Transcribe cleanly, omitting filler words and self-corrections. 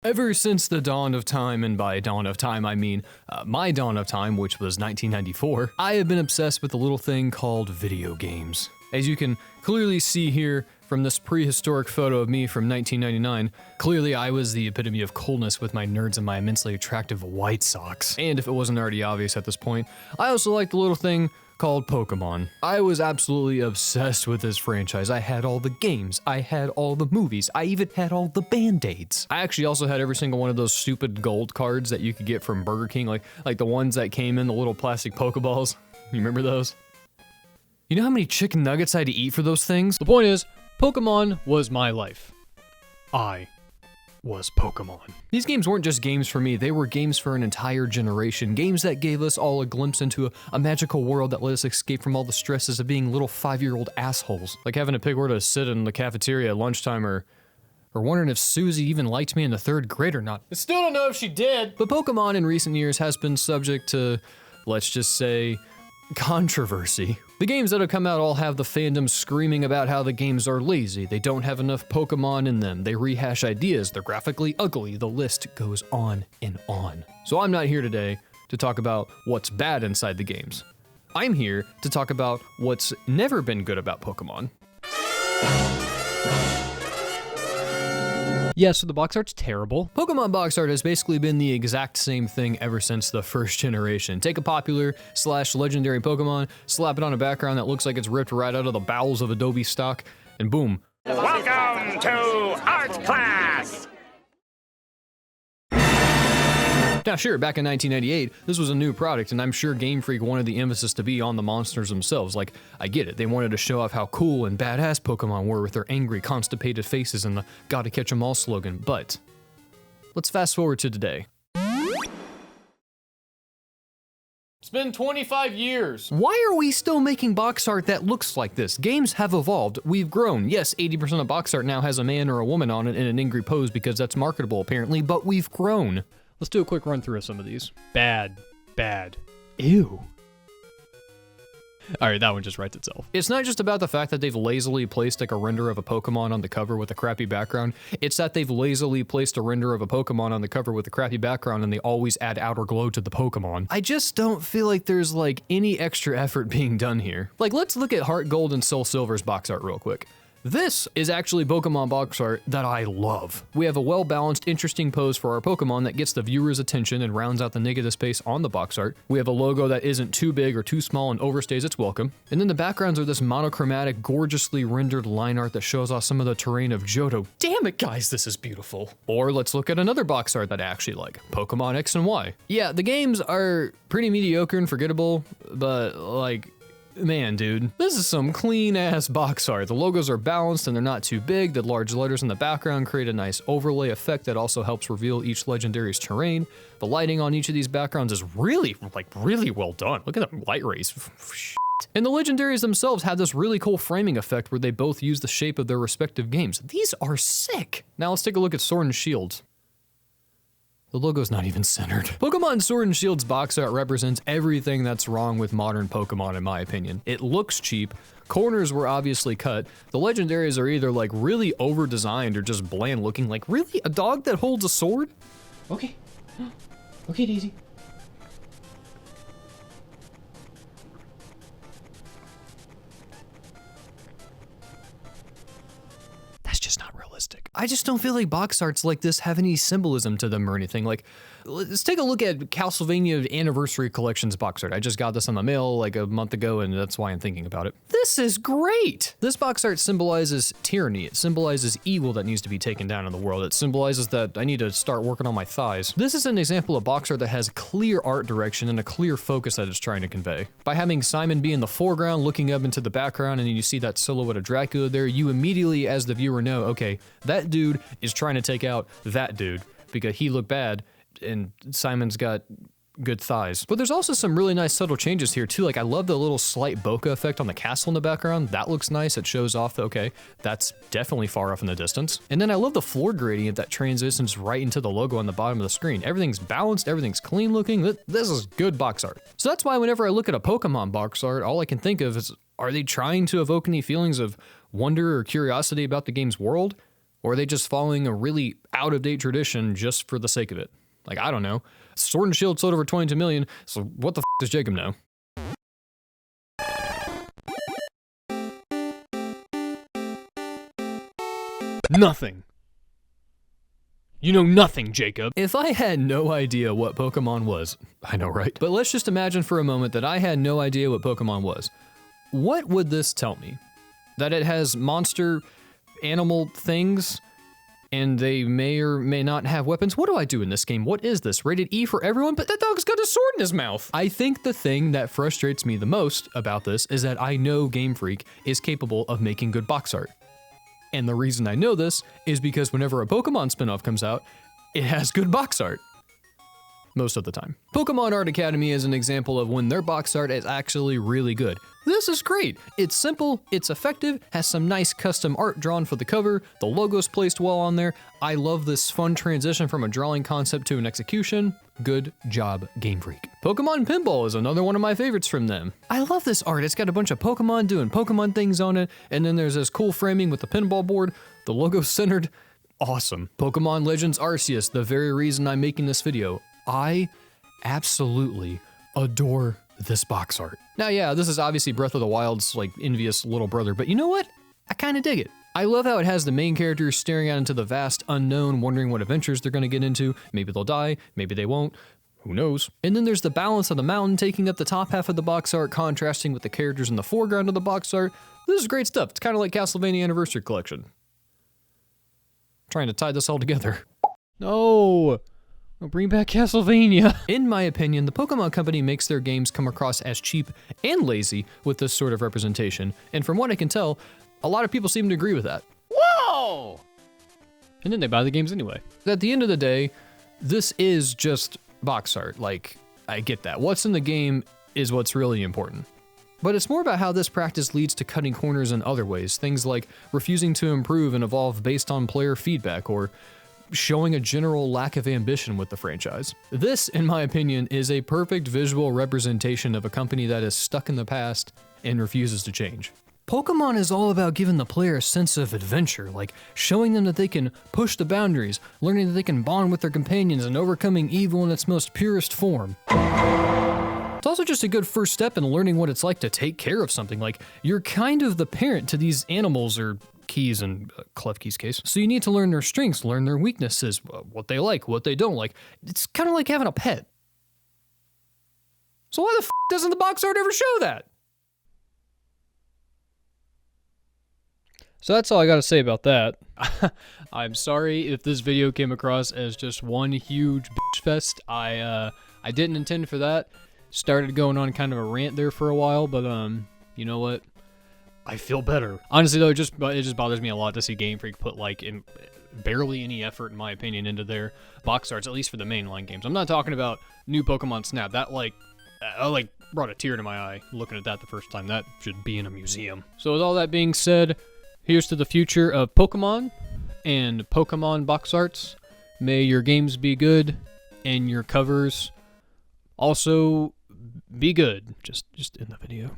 Ever since the dawn of time, and by dawn of time I mean my dawn of time, which was 1994, I have been obsessed with a little thing called video games. As you can clearly see here from this prehistoric photo of me from 1999, clearly I was the epitome of coolness with my nerds and my immensely attractive white socks. And if it wasn't already obvious at this point, I also liked the little thing called Pokémon. I was absolutely obsessed with this franchise. I had all the games, I had all the movies, I even had all the Band-Aids. I actually also had every single one of those stupid gold cards that you could get from Burger King, like the ones that came in the little plastic Pokeballs. You remember those? You know how many chicken nuggets I had to eat for those things? The point is, Pokémon was my life. I was Pokémon. These games weren't just games for me, they were games for an entire generation. Games that gave us all a glimpse into a magical world that let us escape from all the stresses of being little 5-year-old assholes. Like having to pick where to sit in the cafeteria at lunchtime or wondering if Susie even liked me in the 3rd grade or not. I still don't know if she did. But Pokémon in recent years has been subject to, let's just say, controversy. The games that have come out all have the fandom screaming about how the games are lazy, they don't have enough Pokemon in them, they rehash ideas, they're graphically ugly, the list goes on and on. So I'm not here today to talk about what's bad inside the games. I'm here to talk about what's never been good about Pokemon. Yeah, so the box art's terrible. Pokemon Box Art has basically been the exact same thing ever since the first generation. Take a popular / legendary Pokemon, slap it on a background that looks like it's ripped right out of the bowels of Adobe stock, and boom. Welcome to art class! Now sure, back in 1998, this was a new product, and I'm sure Game Freak wanted the emphasis to be on the monsters themselves. Like, I get it, they wanted to show off how cool and badass Pokemon were with their angry, constipated faces and the gotta catch 'em all slogan, but let's fast forward to today. It's been 25 years. Why are we still making box art that looks like this? Games have evolved, we've grown. Yes, 80% of box art now has a man or a woman on it in an angry pose because that's marketable apparently, but we've grown. Let's do a quick run through of some of these. Bad. Ew. All right, that one just writes itself. It's not just about the fact that they've lazily placed like a render of a Pokemon on the cover with a crappy background. It's that they've lazily placed a render of a Pokemon on the cover with a crappy background and they always add outer glow to the Pokemon. I just don't feel like there's like any extra effort being done here. Like, let's look at Heart Gold and Soul Silver's box art real quick. This is actually Pokemon box art that I love. We have a well-balanced, interesting pose for our Pokemon that gets the viewer's attention and rounds out the negative space on the box art. We have a logo that isn't too big or too small and overstays its welcome. And then the backgrounds are this monochromatic, gorgeously rendered line art that shows off some of the terrain of Johto. Damn it, guys, this is beautiful. Or let's look at another box art that I actually like, Pokemon X and Y. Yeah, the games are pretty mediocre and forgettable, but like, man, dude, this is some clean-ass box art. The logos are balanced and they're not too big. The large letters in the background create a nice overlay effect that also helps reveal each legendary's terrain. The lighting on each of these backgrounds is really well done. Look at the light rays. And the legendaries themselves have this really cool framing effect where they both use the shape of their respective games. These are sick. Now let's take a look at Sword and Shield. The logo's not even centered. Pokemon Sword and Shield's box art represents everything that's wrong with modern Pokemon in my opinion. It looks cheap, corners were obviously cut, the legendaries are either like really over-designed or just bland looking. Like, really? A dog that holds a sword? Okay. Okay, Daisy. That's just not realistic. I just don't feel like box arts like this have any symbolism to them or anything. Like, let's take a look at Castlevania Anniversary Collection's box art. I just got this in the mail like a month ago and that's why I'm thinking about it. This is great! This box art symbolizes tyranny. It symbolizes evil that needs to be taken down in the world. It symbolizes that I need to start working on my thighs. This is an example of box art that has clear art direction and a clear focus that it's trying to convey. By having Simon be in the foreground looking up into the background and then you see that silhouette of Dracula there, you immediately as the viewer know, okay, that dude is trying to take out that dude because he looked bad and Simon's got good thighs. But there's also some really nice subtle changes here too. Like, I love the little slight bokeh effect on the castle in the background. That looks nice. It shows off that, okay, that's definitely far off in the distance. And then I love the floor gradient that transitions right into the logo on the bottom of the screen. Everything's balanced, everything's clean looking. This is good box art. So that's why whenever I look at a Pokemon box art, all I can think of is, are they trying to evoke any feelings of wonder or curiosity about the game's world? Or are they just following a really out-of-date tradition just for the sake of it? Like, I don't know. Sword and Shield sold over 22 million, so what the does Jacob know? Nothing. You know nothing, Jacob. If I had no idea what Pokemon was, I know, right? But let's just imagine for a moment that I had no idea what Pokemon was. What would this tell me? That it has monster animal things and they may or may not have weapons? What do I do in this game? What is this? Rated E for everyone? But that dog's got a sword in his mouth. I think the thing that frustrates me the most about this is that I know Game Freak is capable of making good box art. And the reason I know this is because whenever a Pokemon spinoff comes out, it has good box art. Most of the time. Pokemon Art Academy is an example of when their box art is actually really good. This is great. It's simple, it's effective, has some nice custom art drawn for the cover, the logo's placed well on there. I love this fun transition from a drawing concept to an execution. Good job, Game Freak. Pokemon Pinball is another one of my favorites from them. I love this art. It's got a bunch of Pokemon doing Pokemon things on it, and then there's this cool framing with the pinball board, the logo centered. Awesome. Pokemon Legends Arceus, the very reason I'm making this video. I absolutely adore this box art. Now, yeah, this is obviously Breath of the Wild's like envious little brother, but you know what? I kind of dig it. I love how it has the main characters staring out into the vast unknown, wondering what adventures they're going to get into. Maybe they'll die, maybe they won't. Who knows? And then there's the balance of the mountain taking up the top half of the box art, contrasting with the characters in the foreground of the box art. This is great stuff. It's kind of like Castlevania Anniversary Collection. Trying to tie this all together. No. Bring back Castlevania. In my opinion, the Pokemon Company makes their games come across as cheap and lazy with this sort of representation. And from what I can tell, a lot of people seem to agree with that. Whoa! And then they buy the games anyway. At the end of the day, this is just box art. Like, I get that. What's in the game is what's really important. But it's more about how this practice leads to cutting corners in other ways. Things like refusing to improve and evolve based on player feedback, or showing a general lack of ambition with the franchise. This, in my opinion, is a perfect visual representation of a company that is stuck in the past and refuses to change. Pokemon is all about giving the player a sense of adventure, like showing them that they can push the boundaries, learning that they can bond with their companions, and overcoming evil in its most purest form. It's also just a good first step in learning what it's like to take care of something. Like, you're kind of the parent to these animals, or Keys in Klefki's case. So you need to learn their strengths, learn their weaknesses, what they like, what they don't like. It's kind of like having a pet. So why the f doesn't the box art ever show that? So that's all I gotta say about that. I'm sorry if this video came across as just one huge bitch fest. I didn't intend for that. Started going on kind of a rant there for a while, but you know what? I feel better. Honestly though, it just bothers me a lot to see Game Freak put like in barely any effort, in my opinion, into their box arts, at least for the mainline games. I'm not talking about new Pokemon Snap. That brought a tear to my eye looking at that the first time. That should be in a museum. So with all that being said, here's to the future of Pokemon and Pokemon box arts. May your games be good and your covers also be good. Just in the video.